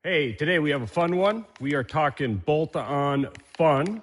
Hey, today we have a fun one. We are talking bolt-on fun.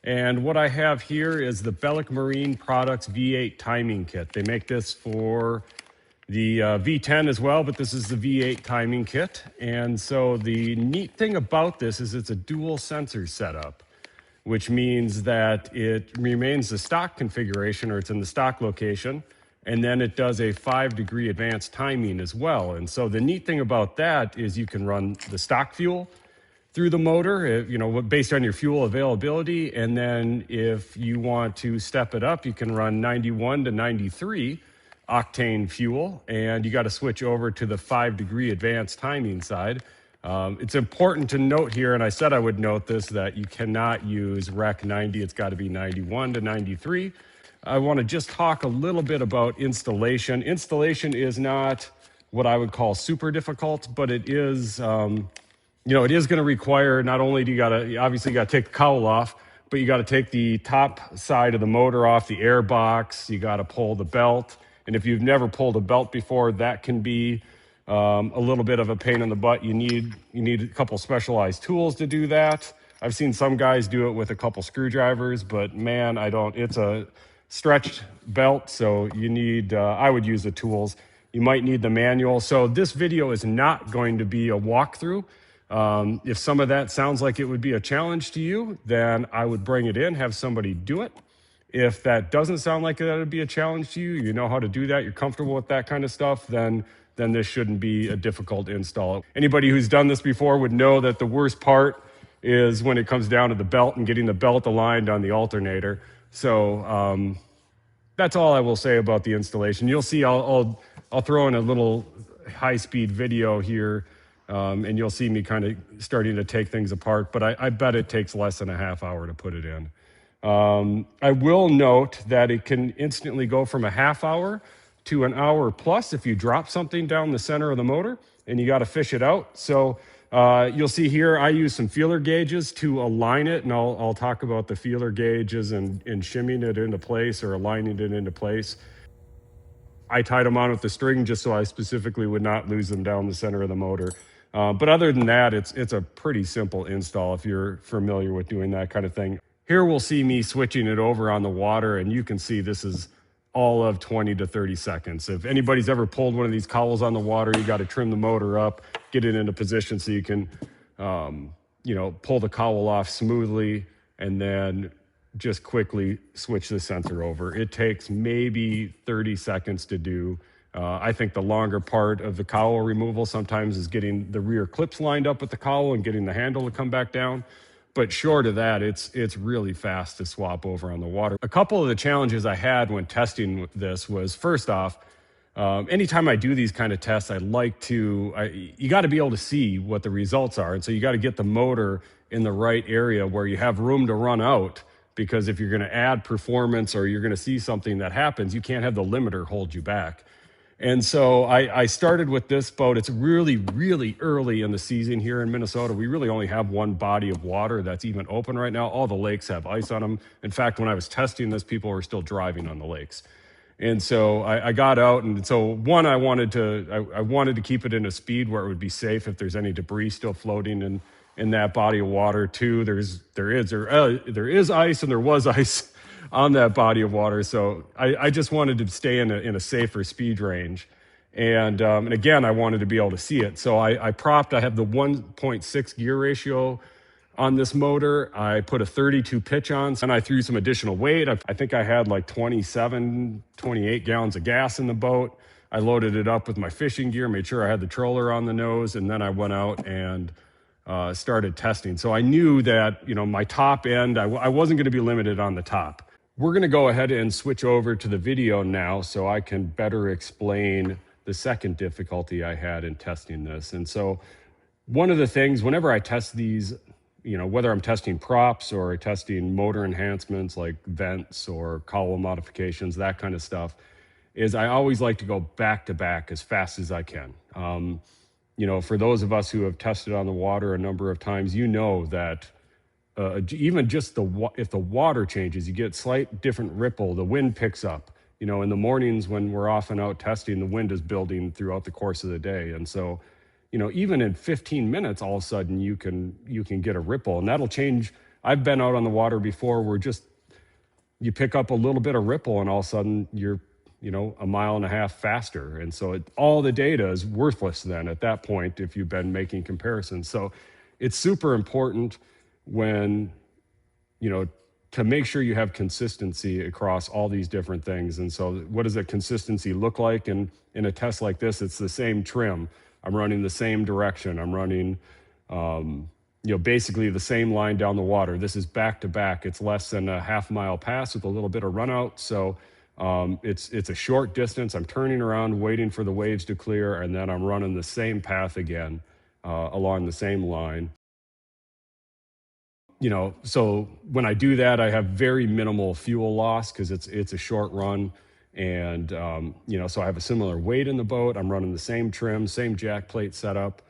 And what I have here is the Belak Marine Products V8 timing kit. They make this for the V10 as well, but this is the V8 timing kit. And so the neat thing about this is it's a dual sensor setup, which means that it remains the stock configuration, or it's in the stock location, and then it does a 5-degree advanced timing as well. And so the neat thing about that is you can run the stock fuel through the motor, based on your fuel availability. And then if you want to step it up, you can run 91 to 93 octane fuel, and you got to switch over to the 5-degree advanced timing side. It's important to note here, and I said I would note this, that you cannot use Rec 90. It's got to be 91 to 93. I want to just talk a little bit about installation. Installation is not what I would call super difficult, but it is, it is going to require, not only do you got to take the cowl off, but you got to take the top side of the motor off, the air box. You got to pull the belt. And if you've never pulled a belt before, that can be a little bit of a pain in the butt. You need a couple specialized tools to do that. I've seen some guys do it with a couple screwdrivers, but man, I don't. It's a stretched belt, so you need, I would use the tools. You might need the manual. So this video is not going to be a walkthrough. If some of that sounds like it would be a challenge to you, then I would bring it in, have somebody do it. If that doesn't sound like that would be a challenge to you, you know how to do that, you're comfortable with that kind of stuff, then this shouldn't be a difficult install. Anybody who's done this before would know that the worst part is when it comes down to the belt and getting the belt aligned on the alternator. So that's all I will say about the installation. You'll see I'll throw in a little high-speed video here, and you'll see me kind of starting to take things apart, but I bet it takes less than a half hour to put it in. I will note that it can instantly go from a half hour to an hour plus if you drop something down the center of the motor and you got to fish it out. So you'll see here I use some feeler gauges to align it, and I'll talk about the feeler gauges and shimming it into place or aligning it into place. I tied them on with the string just so I specifically would not lose them down the center of the motor. But other than that, it's a pretty simple install if you're familiar with doing that kind of thing. Here we'll see me switching it over on the water, and you can see this is all of 20 to 30 seconds. If anybody's ever pulled one of these cowls on the water, you got to trim the motor up, get it into position so you can, pull the cowl off smoothly, and then just quickly switch the sensor over. It takes maybe 30 seconds to do. I think the longer part of the cowl removal sometimes is getting the rear clips lined up with the cowl and getting the handle to come back down. But short of that, it's really fast to swap over on the water. A couple of the challenges I had when testing this was, first off, anytime I do these kind of tests, you got to be able to see what the results are. And so you got to get the motor in the right area where you have room to run out, because if you're going to add performance or you're going to see something that happens, you can't have the limiter hold you back. And so I started with this boat. It's really, really early in the season here in Minnesota. We really only have one body of water that's even open right now. All the lakes have ice on them. In fact, when I was testing this, people were still driving on the lakes. And so I got out, and so one, I wanted to keep it in a speed where it would be safe if there's any debris still floating in that body of water. Two, there is ice, and there was ice on that body of water. So I just wanted to stay in a safer speed range. And again, I wanted to be able to see it. So I have the 1.6 gear ratio on this motor. I put a 32 pitch on, and I threw some additional weight. I think I had like 28 gallons of gas in the boat. I loaded it up with my fishing gear, made sure I had the troller on the nose, and then I went out and started testing. So I knew that, my top end, I wasn't going to be limited on the top. We're going to go ahead and switch over to the video now so I can better explain the second difficulty I had in testing this. And so one of the things, whenever I test these, whether I'm testing props or testing motor enhancements like vents or cowl modifications, that kind of stuff, is I always like to go back to back as fast as I can. For those of us who have tested on the water a number of times, that even just if the water changes, you get slight different ripple, the wind picks up. In the mornings when we're off and out testing, the wind is building throughout the course of the day. And so even in 15 minutes, all of a sudden you can get a ripple, and that'll change. I've been out on the water before where just you pick up a little bit of ripple and all of a sudden you're, a mile and a half faster. And so all the data is worthless then at that point if you've been making comparisons. So it's super important when, to make sure you have consistency across all these different things. And so what does that consistency look like? And in a test like this, it's the same trim. I'm running the same direction. I'm running, basically the same line down the water. This is back to back. It's less than a half-mile pass with a little bit of run out. So it's a short distance. I'm turning around, waiting for the waves to clear, and then I'm running the same path again along the same line. So when I do that, I have very minimal fuel loss because it's a short run. And, so I have a similar weight in the boat. I'm running the same trim, same jack plate setup.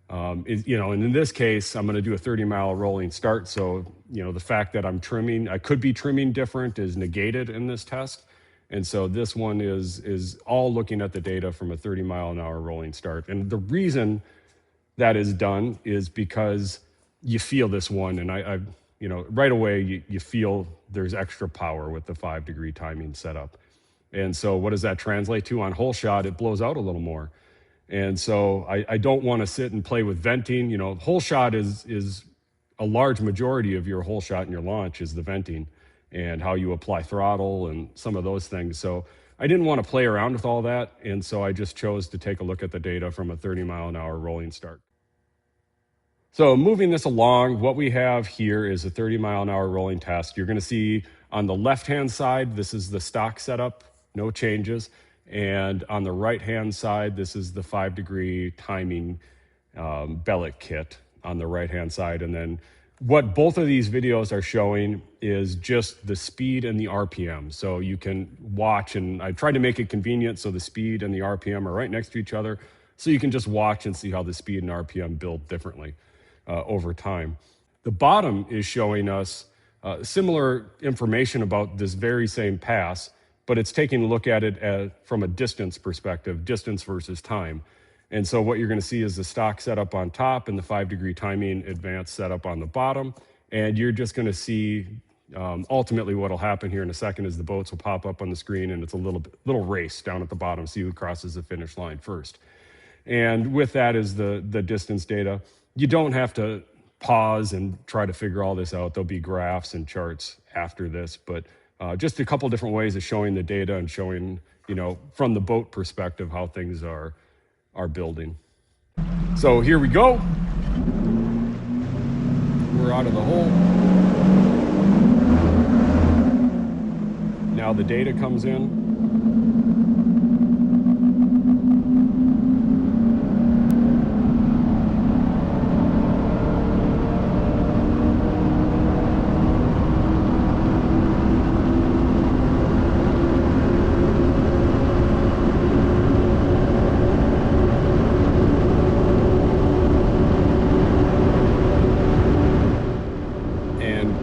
And in this case, I'm going to do a 30-mile rolling start. So, the fact that I could be trimming different is negated in this test. And so this one is all looking at the data from a 30-mile-an-hour rolling start. And the reason that is done is because you feel this one, and I right away you feel there's extra power with the 5-degree timing setup. And so what does that translate to on hole shot? It blows out a little more. And so I don't want to sit and play with venting. Hole shot is a large majority of your hole shot in your launch is the venting and how you apply throttle and some of those things. So I didn't want to play around with all that. And so I just chose to take a look at the data from a 30-mile-an-hour rolling start. So moving this along, what we have here is a 30-mile-an-hour rolling test. You're going to see on the left-hand side, this is the stock setup, no changes. And on the right-hand side, this is the 5-degree timing Belak kit on the right-hand side. And then what both of these videos are showing is just the speed and the RPM. So you can watch, and I tried to make it convenient so the speed and the RPM are right next to each other. So you can just watch and see how the speed and RPM build differently over time. The bottom is showing us similar information about this very same pass, but it's taking a look at it from a distance perspective, distance versus time. And so what you're going to see is the stock setup on top and the 5-degree timing advanced setup on the bottom. And you're just going to see ultimately what will happen here in a second is the boats will pop up on the screen, and it's a little race down at the bottom, see who crosses the finish line first. And with that is the distance data. You don't have to pause and try to figure all this out. There'll be graphs and charts after this, but just a couple different ways of showing the data and showing, from the boat perspective, how things are building. So here we go. We're out of the hole. Now the data comes in.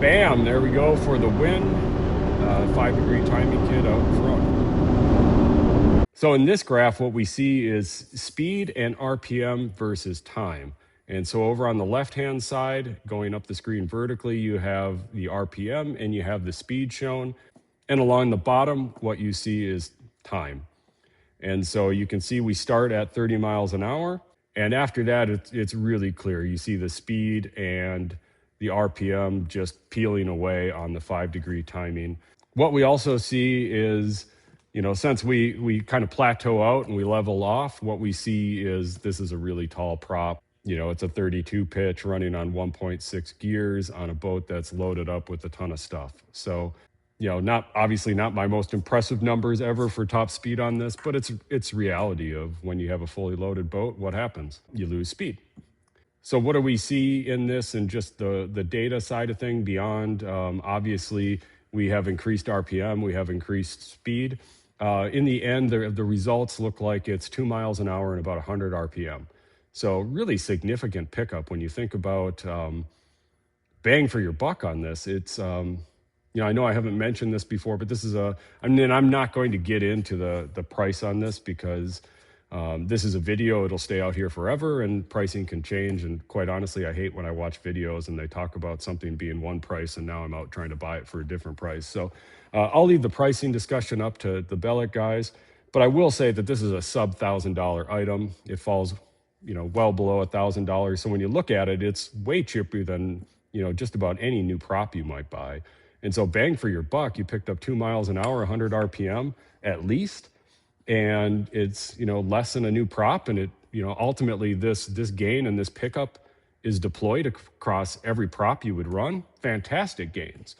Bam, there we go for the win. 5-degree timing kit out front. So in this graph, what we see is speed and RPM versus time. And so over on the left-hand side, going up the screen vertically, you have the RPM and you have the speed shown. And along the bottom, what you see is time. And so you can see we start at 30 miles an hour. And after that, it's really clear. You see the speed and the RPM just peeling away on the 5-degree timing. What we also see is, since we kind of plateau out and we level off, what we see is this is a really tall prop. It's a 32 pitch running on 1.6 gears on a boat that's loaded up with a ton of stuff. So, obviously not my most impressive numbers ever for top speed on this, but it's reality of when you have a fully loaded boat, what happens? You lose speed. So what do we see in this and just the data side of thing beyond? Obviously, we have increased RPM, we have increased speed. In the end, the results look like it's 2 miles an hour and about 100 RPM. So really significant pickup when you think about bang for your buck on this. It's, I know I haven't mentioned this before, but this is I'm not going to get into the price on this because This is a video, it'll stay out here forever, and pricing can change. And quite honestly, I hate when I watch videos and they talk about something being one price and now I'm out trying to buy it for a different price. So I'll leave the pricing discussion up to the Belak guys, but I will say that this is a sub $1,000 item. It falls, well below $1,000. So when you look at it, it's way cheaper than, just about any new prop you might buy. And so bang for your buck, you picked up 2 miles an hour, 100 RPM at least. And it's, less than a new prop. And it, ultimately this gain and this pickup is deployed across every prop you would run. Fantastic gains.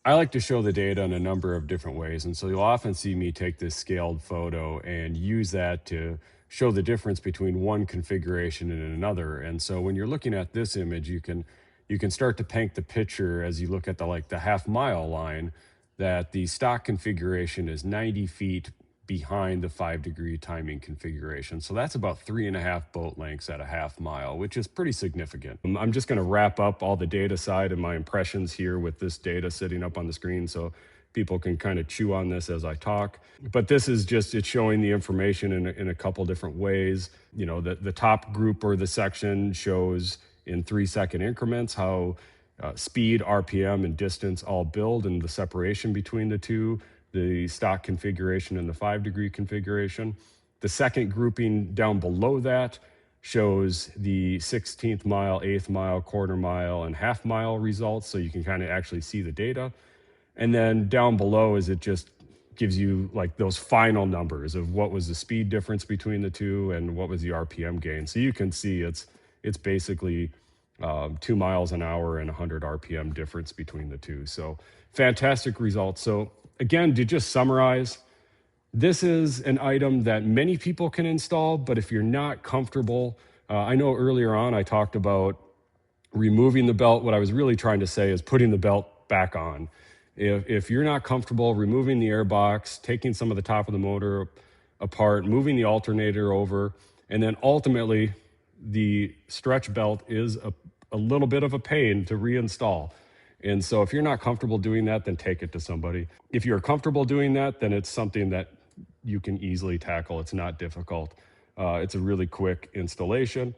I like to show the data in a number of different ways. And so you'll often see me take this scaled photo and use that to show the difference between one configuration and another. And so when you're looking at this image, you can start to paint the picture as you look at the half mile line, that the stock configuration is 90 feet behind the 5-degree timing configuration. So that's about 3.5 boat lengths at a half mile, which is pretty significant. I'm just gonna wrap up all the data side and my impressions here with this data sitting up on the screen so people can kind of chew on this as I talk. But this is just, it's showing the information in a couple different ways. The top group or the section shows in 3-second increments how speed, RPM, and distance all build, and the separation between the two, the stock configuration and the 5-degree configuration. The second grouping down below that shows the 16th mile, 8th mile, quarter mile, and half mile results, so you can kind of actually see the data. And then down below is it just gives you like those final numbers of what was the speed difference between the two and what was the RPM gain. So you can see it's basically 2 miles an hour and 100 RPM difference between the two. So fantastic results. So again, to just summarize, this is an item that many people can install, but if you're not comfortable, I know earlier on I talked about removing the belt. What I was really trying to say is putting the belt back on. If you're not comfortable removing the air box, taking some of the top of the motor apart, moving the alternator over, and then ultimately the stretch belt is a little bit of a pain to reinstall. And so if you're not comfortable doing that, then take it to somebody. If you're comfortable doing that, then it's something that you can easily tackle. It's not difficult. It's a really quick installation.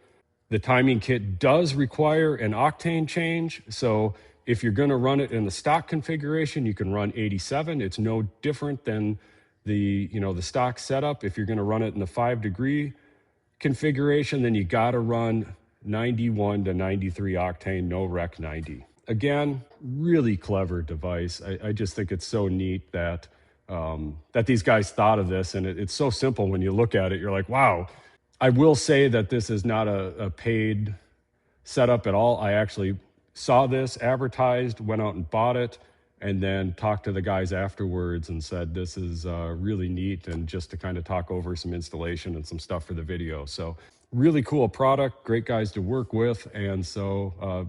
The timing kit does require an octane change. So if you're gonna run it in the stock configuration, you can run 87. It's no different than the stock setup. If you're gonna run it in the 5-degree configuration, then you gotta run 91 to 93 octane, no rec 90. Again, really clever device. I just think it's so neat that these guys thought of this, and it's so simple when you look at it. You're like, wow. I will say that this is not a paid setup at all. I actually saw this advertised, went out and bought it, and then talked to the guys afterwards and said, this is really neat, and just to kind of talk over some installation and some stuff for the video. So really cool product, great guys to work with, and so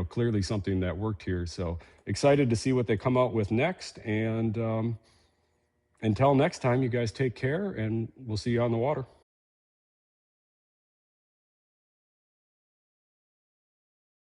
clearly something that worked here. So excited to see what they come out with next, and until next time, you guys take care, and we'll see you on the water.